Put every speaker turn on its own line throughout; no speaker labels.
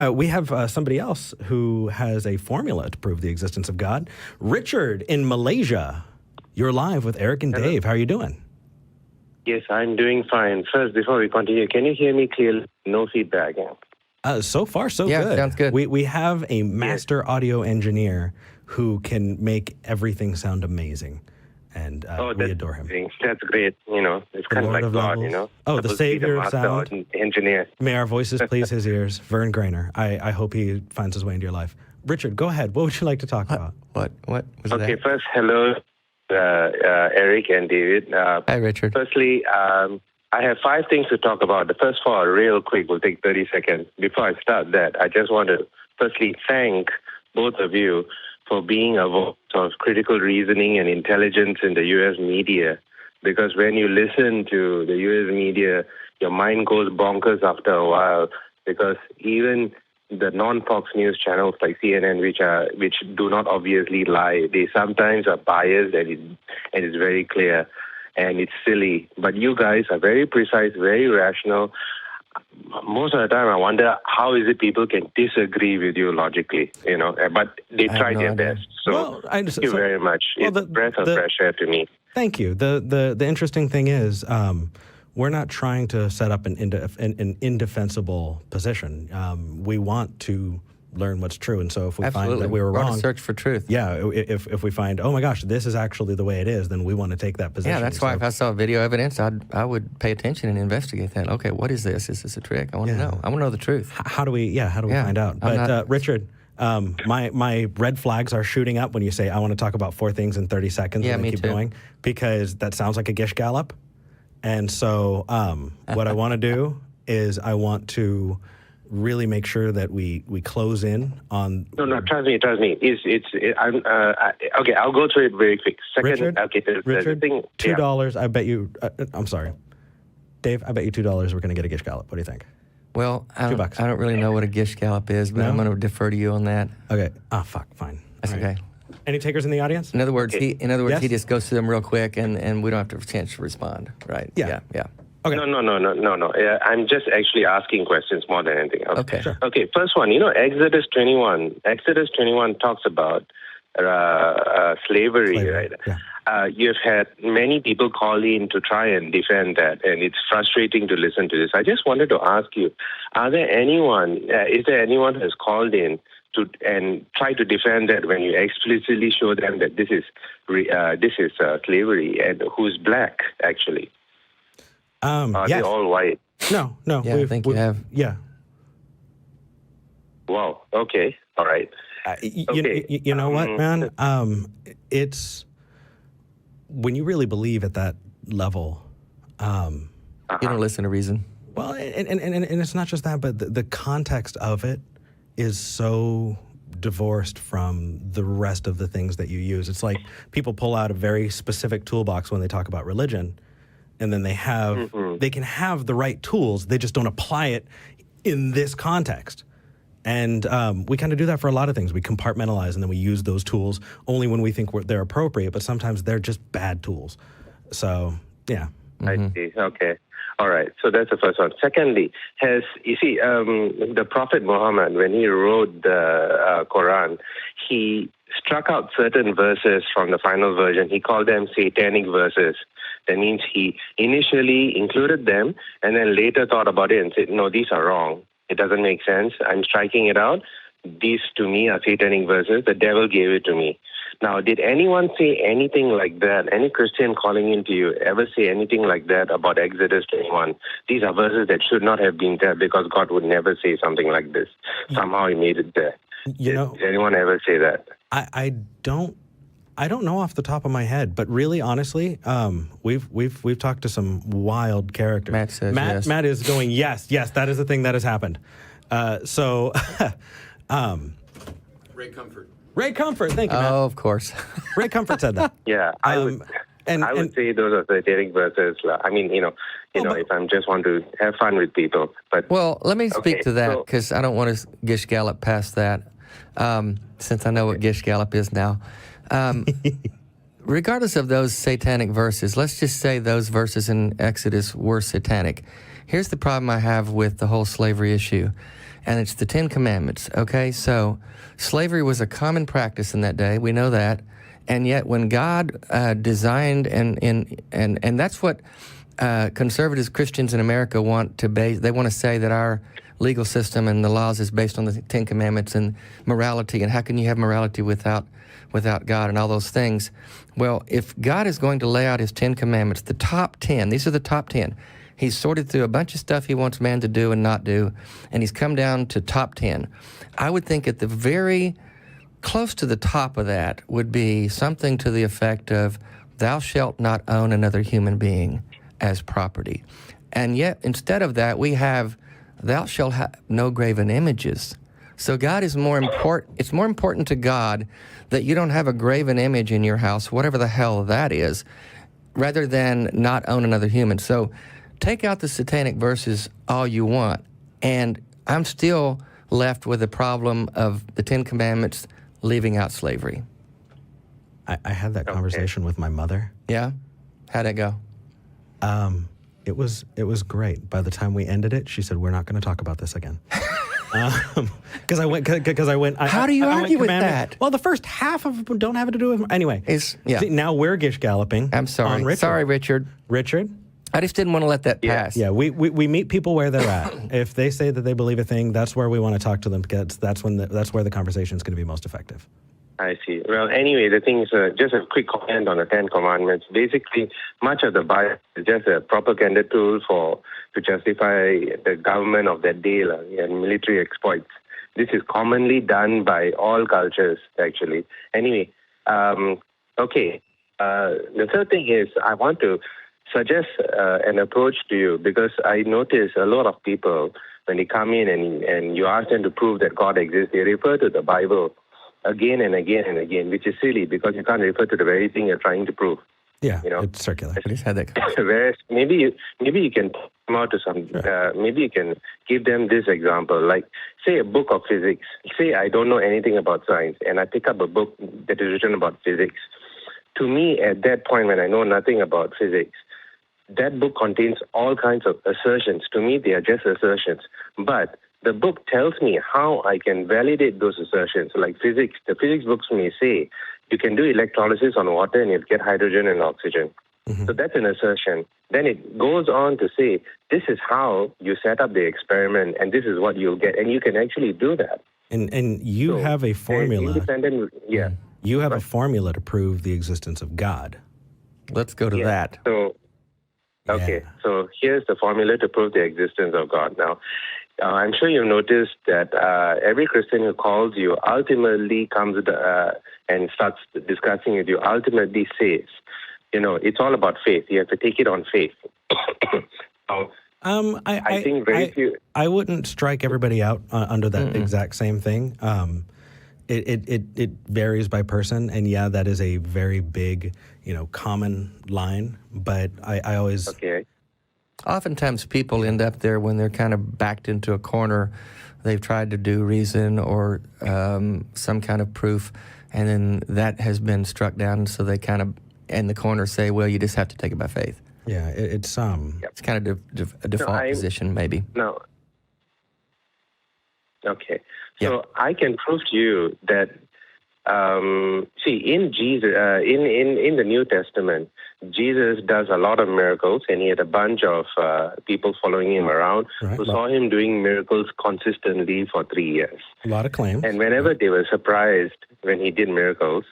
We have somebody else who has a formula to prove the existence of God. Richard in Malaysia. You're live with Eric and Dave. How are you doing?
Yes, I'm doing fine. First, before we continue, can you hear me clearly? No feedback.
So far, so
yeah,
good.
Sounds good.
We have a master audio engineer who can make everything sound amazing. And we adore him.
That's great. It's kind of like God,
levels. Oh, the savior of sound.
Engineer.
May our voices please his ears. Vern Grainer. I hope he finds his way into your life. Richard, go ahead. What would you like to talk about?
What was that?
Okay, first, hello, Eric and David.
Hi, Richard.
Firstly, I have 5 things to talk about. The first 4 real quick will take 30 seconds. Before I start that, I just want to firstly thank both of you for being a voice of critical reasoning and intelligence in the U.S. media. Because when you listen to the U.S. media, your mind goes bonkers after a while. Because even the non-Fox News channels like CNN, which do not obviously lie, they sometimes are biased and it's very clear and it's silly. But you guys are very precise, very rational. Most of the time, I wonder how is it people can disagree with you logically, but they try their best. So thank you very much. It's a breath of fresh air to me.
Thank you. The interesting thing is, we're not trying to set up an indefensible position. We want to learn what's true, and so if we find that we were wrong,
search for truth.
Yeah, if we find, oh my gosh, this is actually the way it is, then we want to take that position.
Yeah, that's why if I saw video evidence, I would pay attention and investigate that. Okay, what is this? Is this a trick? I want to know. I want to know the truth.
How do we find out? But Richard, my red flags are shooting up when you say I want to talk about 4 things in 30 seconds.
Yeah,
and
me
keep
too.
going, because that sounds like a gish gallop. And so what I want to do is I want to really make sure that we close in on.
No, trust me. Okay, I'll go through it very quick. Second,
Richard,
okay,
Richard,
thing,
$2. I bet you. I'm sorry, Dave. I bet you $2 we're going to get a gish gallop. What do you think?
Well, I
$2.
don't really know what a gish gallop is, but I'm going to defer to you on that.
Okay. Fuck. Fine.
That's
All
okay.
right. Any takers in the audience?
In other words,
Okay.
He
Yes?
just goes through them real quick, and we don't have to have a chance to respond, right?
Yeah.
Yeah.
Okay.
No. I'm just actually asking questions more than anything else.
Okay. Sure.
Okay, first one, Exodus 21. Exodus 21 talks about slavery, right?
Yeah.
You've had many people call in to try and defend that, and it's frustrating to listen to this. I just wanted to ask you, is there anyone who has called in and try to defend that when you explicitly show them that this is slavery, and who's black, actually? Are they all white?
No.
Yeah, I think you have.
Yeah.
Wow. Okay. All right.
You know what, man? It's when you really believe at that level.
You don't listen to reason.
Well, and it's not just that, but the context of it is so divorced from the rest of the things that you use. It's like people pull out a very specific toolbox when they talk about religion. And then they can have the right tools, they just don't apply it in this context. And we kind of do that for a lot of things. We compartmentalize and then we use those tools only when we think they're appropriate, but sometimes they're just bad tools. So, yeah.
I see. Okay. All right. So that's the first one. Secondly, the Prophet Muhammad, when he wrote the Quran, he struck out certain verses from the final version. He called them satanic verses. That means he initially included them and then later thought about it and said, no, these are wrong. It doesn't make sense. I'm striking it out. These to me are satanic verses. The devil gave it to me. Now, did anyone say anything like that? Any Christian calling into you ever say anything like that about Exodus 21? These are verses that should not have been there because God would never say something like this. Somehow he made it there. Did anyone ever say that?
I don't know off the top of my head, but really, honestly, we've talked to some wild characters.
Matt says yes.
Matt is going, yes, that is the thing that has happened.
Ray Comfort.
Ray Comfort, thank you, Matt.
Oh, of course.
Ray Comfort said that.
Yeah, I would say those are satanic verses. I mean, if I just want to have fun with people. But
well, let me speak to that because I don't want to gish gallop past that. Since I know what gish gallop is now. Regardless of those satanic verses, let's just say those verses in Exodus were satanic. Here's the problem I have with the whole slavery issue, and it's the Ten Commandments, okay? So slavery was a common practice in that day. We know that. And yet when God designed, and that's what conservative Christians in America want to base, they want to say that our legal system and the laws is based on the Ten Commandments and morality, and how can you have morality without God and all those things? Well, if God is going to lay out his 10 commandments, the top 10, these are the top 10. He's sorted through a bunch of stuff he wants man to do and not do, and he's come down to top 10. I would think at the very close to the top of that would be something to the effect of, thou shalt not own another human being as property. And yet, instead of that, we have, thou shalt have no graven images. So God is more important. It's more important to God that you don't have a graven image in your house, whatever the hell that is, rather than not own another human. So take out the satanic verses all you want, and I'm still left with the problem of the Ten Commandments leaving out slavery.
I had that conversation with my mother.
Yeah? How'd it go?
It was great. By the time we ended it, she said, "We're not going to talk about this again." Because I went.
How do you argue with
commandment.
that?
Well, the first half of them don't have to do with. Anyway,
yeah.
See, now we're gish galloping.
I'm sorry.
On Richard.
Sorry, Richard.
Richard.
I just didn't want to let that pass.
Yeah, we meet people where they're at. If they say that they believe a thing, that's where we want to talk to them, because that's where the conversation is going to be most effective.
I see. Well, anyway, the thing is, just a quick comment on the Ten Commandments. Basically, much of the Bible is just a propaganda tool to justify the government of that day and military exploits. This is commonly done by all cultures, actually. Anyway, okay. The third thing is, I want to suggest an approach to you, because I notice a lot of people, when they come in and you ask them to prove that God exists, they refer to the Bible again and again and again, which is silly, because you can't refer to the very thing you're trying to prove.
Yeah, it's circular.
I just had that.
Whereas maybe you can come out to some.
Sure.
Maybe you can give them this example, like say a book of physics. Say I don't know anything about science, and I pick up a book that is written about physics. To me, at that point, when I know nothing about physics, that book contains all kinds of assertions. To me, they are just assertions. But the book tells me how I can validate those assertions. Like physics, the physics books may say you can do electrolysis on water and you'll get hydrogen and oxygen. Mm-hmm. So that's an assertion. Then it goes on to say, this is how you set up the experiment and this is what you'll get. And you can actually do that.
And you have a formula.
Yeah.
You have a formula to prove the existence of God.
Let's go to that.
So, okay.
Yeah.
So here's the formula to prove the existence of God. Now, I'm sure you've noticed that every Christian who calls you ultimately comes and starts discussing with you, ultimately says, it's all about faith. You have to take it on faith. I think very few.
I wouldn't strike everybody out under that exact same thing. It varies by person, and that is a very big, common line. But I always.
Okay.
Oftentimes people end up there when they're kind of backed into a corner. They've tried to do reason or some kind of proof, and then that has been struck down, so they kind of in the corner say, well, you just have to take it by faith.
Yeah, it's
It's kind of a default position, maybe.
No. Okay. So I can prove to you that, in Jesus, in the New Testament, Jesus does a lot of miracles, and he had a bunch of people following him around who saw him doing miracles consistently for 3 years.
A lot of claims.
And whenever they were surprised when he did miracles,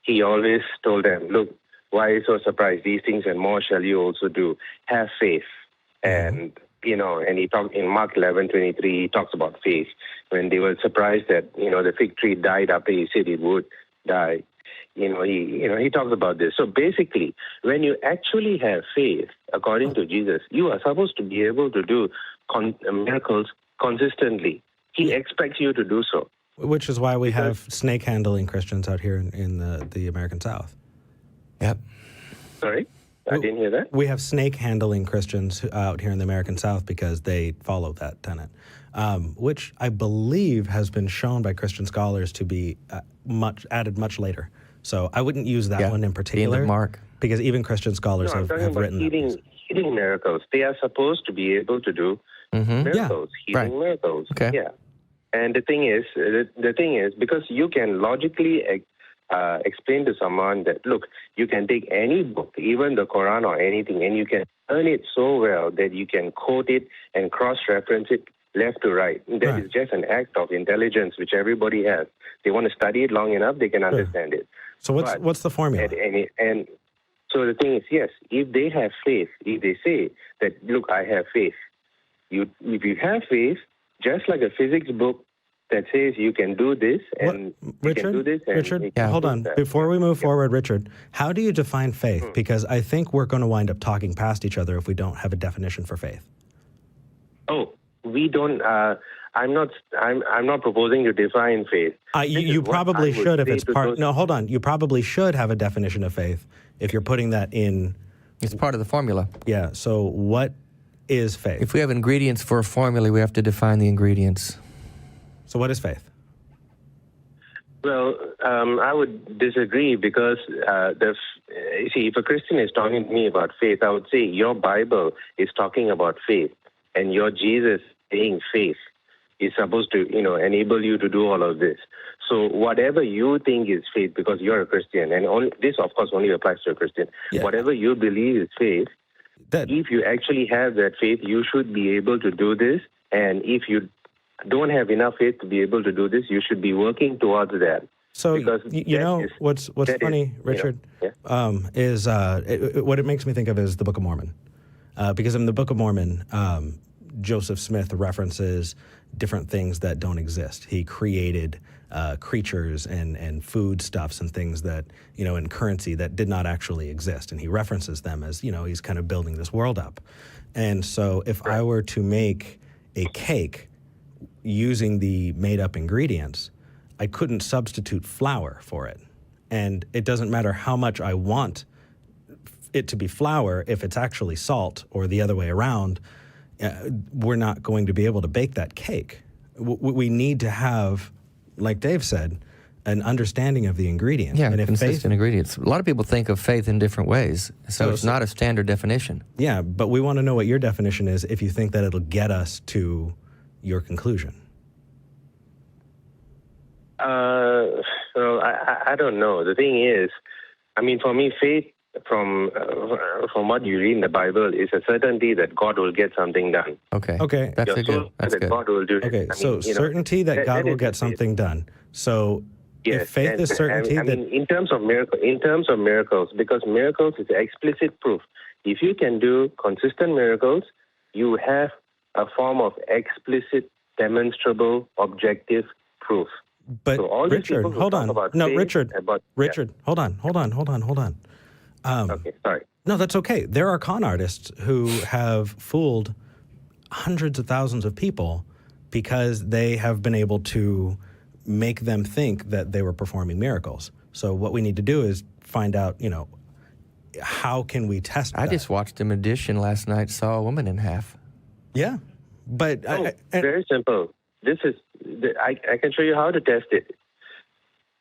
he always told them, look, why are you so surprised? These things and more shall you also do. Have faith. And, and he talked in Mark 11:23, he talks about faith. When they were surprised that, the fig tree died after he said it would die. He talks about this. So basically, when you actually have faith, according to Jesus, you are supposed to be able to do miracles consistently. He expects you to do so.
Which is why we have snake-handling Christians out here in the American South.
Yep.
Sorry? I didn't hear that.
We have snake-handling Christians out here in the American South because they follow that tenet, which I believe has been shown by Christian scholars to be added much later. So I wouldn't use that one in particular.
Mark.
Because even Christian scholars have written
eating healing miracles. They are supposed to be able to do miracles, healing
right.
miracles.
Okay.
Yeah. And the thing is, because you can logically explain to someone that, look, you can take any book, even the Quran or anything, and you can learn it so well that you can quote it and cross-reference it left to right. That is just an act of intelligence which everybody has. They want to study it long enough, they can understand it.
So what's the formula?
And so the thing is, yes, if they have faith, if they say that, look, I have faith, if you have faith, just like a physics book that says you can do this and you can do this. And
Richard, hold on. Before we move forward, Richard, how do you define faith? Because I think we're going to wind up talking past each other if we don't have a definition for faith.
Oh, we don't. I'm not proposing to define faith.
You probably should if it's part. No, hold on. You probably should have a definition of faith if you're putting that in.
It's part of the formula.
Yeah. So what is faith?
If we have ingredients for a formula, we have to define the ingredients.
So what is faith?
Well, I would disagree because you see, if a Christian is talking to me about faith, I would say your Bible is talking about faith, and your Jesus saying faith is supposed to, enable you to do all of this. So whatever you think is faith, because you're a Christian, and this, of course, only applies to a Christian. Yeah. Whatever you believe is faith, if you actually have that faith, you should be able to do this. And if you don't have enough faith to be able to do this, you should be working towards that.
So, what's funny, Richard, is what it makes me think of is the Book of Mormon. Because in the Book of Mormon, Joseph Smith references different things that don't exist. He created creatures and foodstuffs and things that, and currency that did not actually exist. And he references them as, he's kind of building this world up. And so if I were to make a cake using the made-up ingredients, I couldn't substitute flour for it. And it doesn't matter how much I want it to be flour if it's actually salt, or the other way around. We're not going to be able to bake that cake. We need to have, like Dave said, an understanding of the ingredients.
Yeah, and consistent ingredients. A lot of people think of faith in different ways, so it's not a standard definition. Yeah,
but we want to know what your definition is if you think that it'll get us to your conclusion.
Well, I don't know. The thing is, for me, faith from what you read in the Bible is a certainty that God will get something done.
Okay, that's good. That's good.
God will do.
Okay, certainty that God will get something done. So,
yes,
if faith is certainty,
in terms of miracles, because miracles is explicit proof. If you can do consistent miracles, you have a form of explicit, demonstrable, objective proof.
But
so
Richard, hold on. No, Richard, hold on.
Okay, sorry.
No, that's okay. There are con artists who have fooled hundreds of thousands of people because they have been able to make them think that they were performing miracles. So what we need to do is find out, how can we test that?
I just watched a magician last night, saw a woman in half.
Yeah, but...
very simple. I can show you how to test it.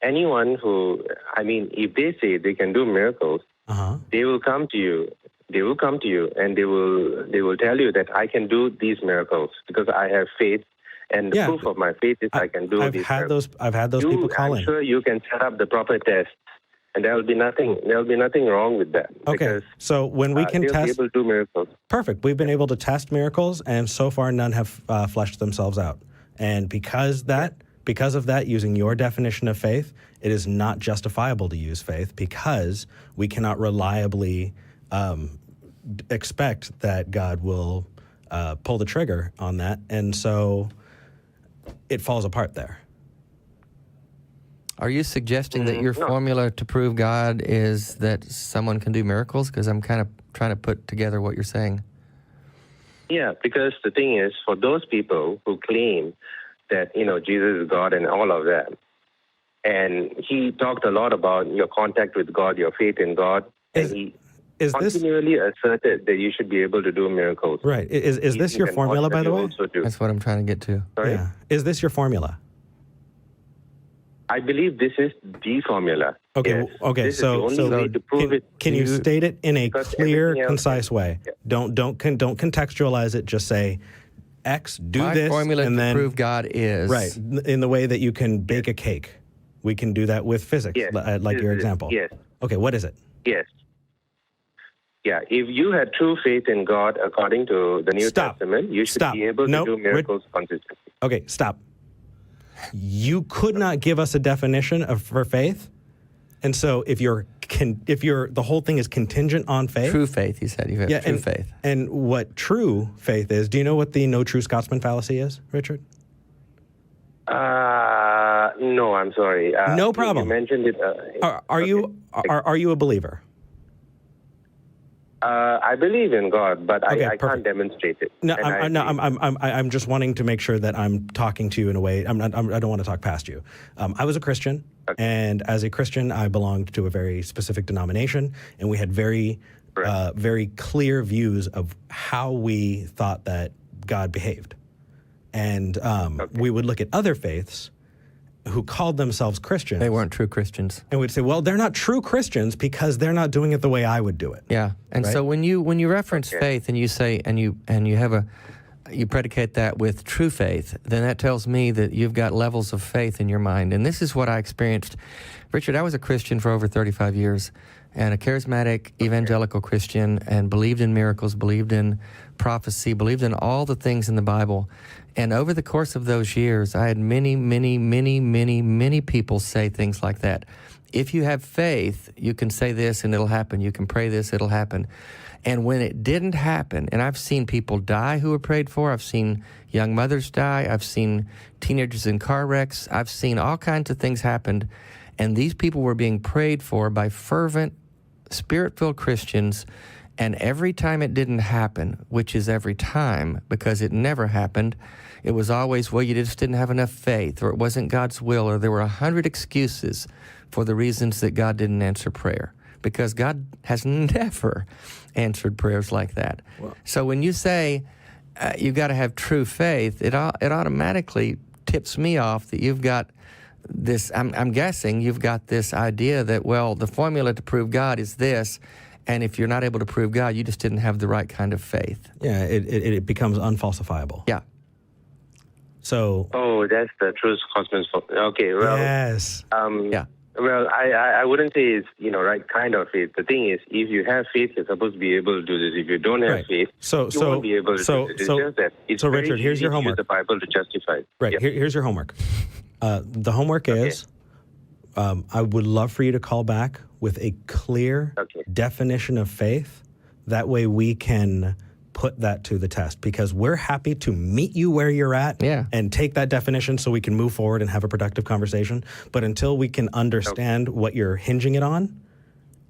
Anyone who, if they say they can do miracles, they will come to you. They will come to you and they will tell you that I can do these miracles because I have faith, and the proof of my faith is I can do these miracles.
I've had those people call in.
I'm sure you can set up the proper test, and there will be nothing wrong with that.
Okay, so when we can test,
be able to do miracles.
Perfect. We've been able to test miracles, and so far none have fleshed themselves out. And because of that, using your definition of faith, it is not justifiable to use faith because we cannot reliably expect that God will pull the trigger on that. And so it falls apart there.
Are you suggesting that your formula to prove God is that someone can do miracles? Because I'm kind of trying to put together what you're saying.
Yeah, because the thing is, for those people who claim that, Jesus is God and all of that, and he talked a lot about your contact with God, your faith in God, and he continually asserted that you should be able to do miracles.
Right. Is this your formula, by the way?
That's what I'm trying to get to.
Sorry?
Yeah. Is this your formula?
I believe this is the formula.
Okay,
Yes.
okay.
This is the only way to prove it.
Can you state it in a
Because
clear,
everything else-
concise way?
Yeah.
Don't contextualize it. Just say X, do
My
this,
formula
and
to
then
prove God is
right in the way that you can bake a cake. We can do that with physics,
Yes.
like your example.
Yes.
Okay, what is it?
Yes. Yeah, if you had true faith in God according to the New
Stop.
Testament, you should
Stop.
be able
No,
to do miracles consistently.
Okay, stop. You could not give us a definition for faith, and so if the whole thing is contingent on faith.
true faith. You said you have true faith.
And what true faith is? Do you know what the no true Scotsman fallacy is, Richard?
No, I'm sorry.
No problem.
You mentioned it.
Are you a believer?
I believe in God, but
Okay,
I can't
perfect.
demonstrate it.
No,
And
I'm just wanting to make sure that I'm talking to you in a way. I don't want to talk past you. I was a Christian, and as a Christian, I belonged to a very specific denomination, and we had very clear views of how we thought that God behaved. And we would look at other faiths who called themselves Christians.
They weren't true Christians.
And we'd say, well, they're not true Christians because they're not doing it the way I would do it.
Yeah, and
Right?
so when you reference faith and you say and you predicate that with true faith, then that tells me that you've got levels of faith in your mind. And this is what I experienced. Richard, I was a Christian for over 35 years and a charismatic evangelical Christian and believed in miracles, believed in prophecy, believed in all the things in the Bible. And over the course of those years, I had many people say things like that. If you have faith, you can say this and it'll happen. You can pray this, it'll happen. And when it didn't happen, and I've seen people die who were prayed for, I've seen young mothers die, I've seen teenagers in car wrecks, I've seen all kinds of things happen, and these people were being prayed for by fervent, spirit-filled Christians, and every time it didn't happen, which is every time, because it never happened, it was always, well, you just didn't have enough faith, or it wasn't God's will, or there were 100 excuses for the reasons that God didn't answer prayer, because God has never answered prayers like that. So when you say you've got to have true faith, it automatically tips me off that you've got this, I'm guessing you've got this idea that, well, the formula to prove God is this, and if you're not able to prove God, you just didn't have the right kind of faith.
Yeah, it becomes unfalsifiable.
Yeah.
So.
Oh, that's the true Scotsman's fault. Okay, well.
Yes.
Yeah.
Well, I wouldn't say it's, right kind of faith. The thing is, if you have faith, you're supposed to be able to do this. If you don't have faith, you won't be able to do this. It's just that it's very
Richard, here's
easy
your
to use
homework.
the Bible to justify it.
Right,
Yep.
here's your homework. The homework is, I would love for you to call back with a clear definition of faith. That way we can put that to the test, because we're happy to meet you where you're at and take that definition so we can move forward and have a productive conversation. But until we can understand what you're hinging it on,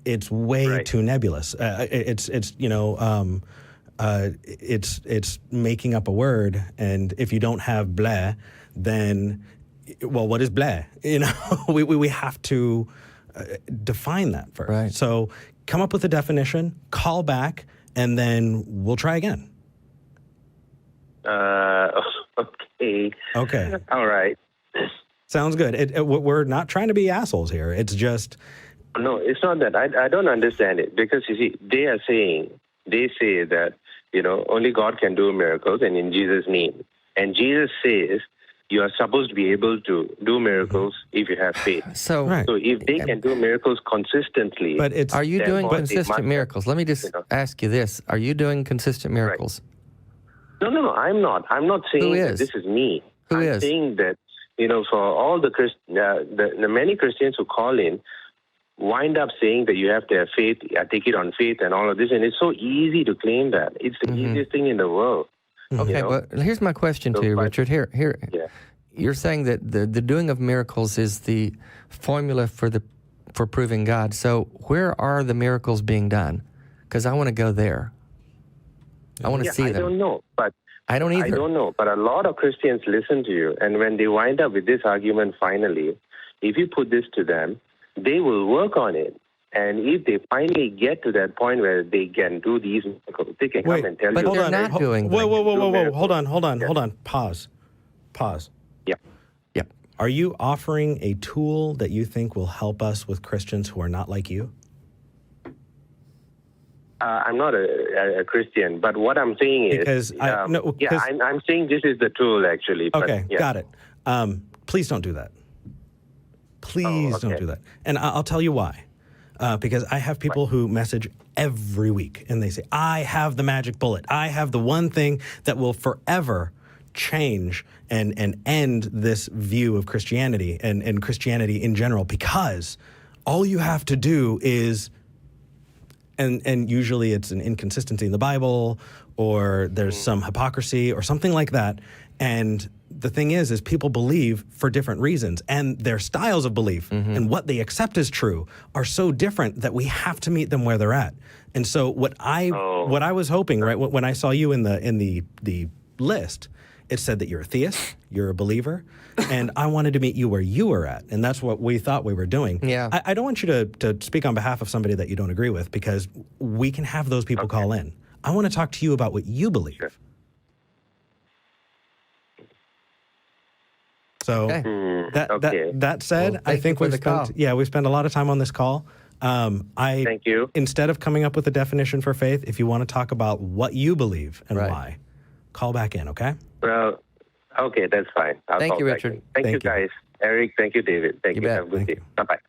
it's way too nebulous. It's making up a word, and if you don't have blah, then, well, what is blah? We have to define that first.
Right.
So come up with a definition, call back, and then we'll try again.
Okay.
Okay.
All right.
Sounds good. We're not trying to be assholes here. It's just...
No, it's not that. I don't understand it, because, you see, they say that, only God can do miracles, and in Jesus' name. And Jesus says you are supposed to be able to do miracles if you have faith.
So
if they can do miracles consistently...
But it's...
Are you doing
Therefore,
consistent miracles? Let me just ask you this. Are you doing consistent miracles?
No, I'm not. I'm not saying that
is?
this is me.
Who
I'm
is?
saying that, for all the many Christians who call in, wind up saying that you have to have faith, take it on faith and all of this, and it's so easy to claim that. It's the easiest thing in the world.
Okay, but here's my question to you, Richard. Here. You're saying that the doing of miracles is the formula for proving God. So where are the miracles being done? Because I want to go there. I want to see them.
I don't know, but
I don't either.
I don't know, but a lot of Christians listen to you, and when they wind up with this argument finally, if you put this to them, they will work on it. And if they finally get to that point where they can do these miracles, they can come and tell
but
you.
they're not doing them.
Whoa. Hold on. Pause.
Yeah.
Are you offering a tool that you think will help us with Christians who are not like you?
I'm not a Christian, but what I'm saying is,
Because
I'm saying this is the tool actually.
Okay,
but, yeah.
got it. Please don't do that. Please don't do that. And I'll tell you why. Because I have people who message every week and they say, I have the magic bullet. I have the one thing that will forever change and end this view of Christianity and Christianity in general, because all you have to do is, and usually it's an inconsistency in the Bible, or there's some hypocrisy or something like that. And the thing is people believe for different reasons, and their styles of belief and what they accept as true are so different that we have to meet them where they're at. And so what I was hoping, right, when I saw you in the list, it said that you're a theist, you're a believer, and I wanted to meet you where you were at, and that's what we thought we were doing.
Yeah.
I don't want you to speak on behalf of somebody that you don't agree with, because we can have those people call in. I want to talk to you about what you believe.
Sure.
So that said,
Well,
I think
we've spent
we spent a lot of time on this call.
Thank you.
Instead of coming up with a definition for faith, if you want to talk about what you believe and why, call back in, okay?
Well, okay, that's fine. I'll
Thank
call
you,
back
Richard.
in. Thank you, guys. Eric, thank you, David. Thank you.
bet.
Have a good
Thank
day.
you.
Bye-bye.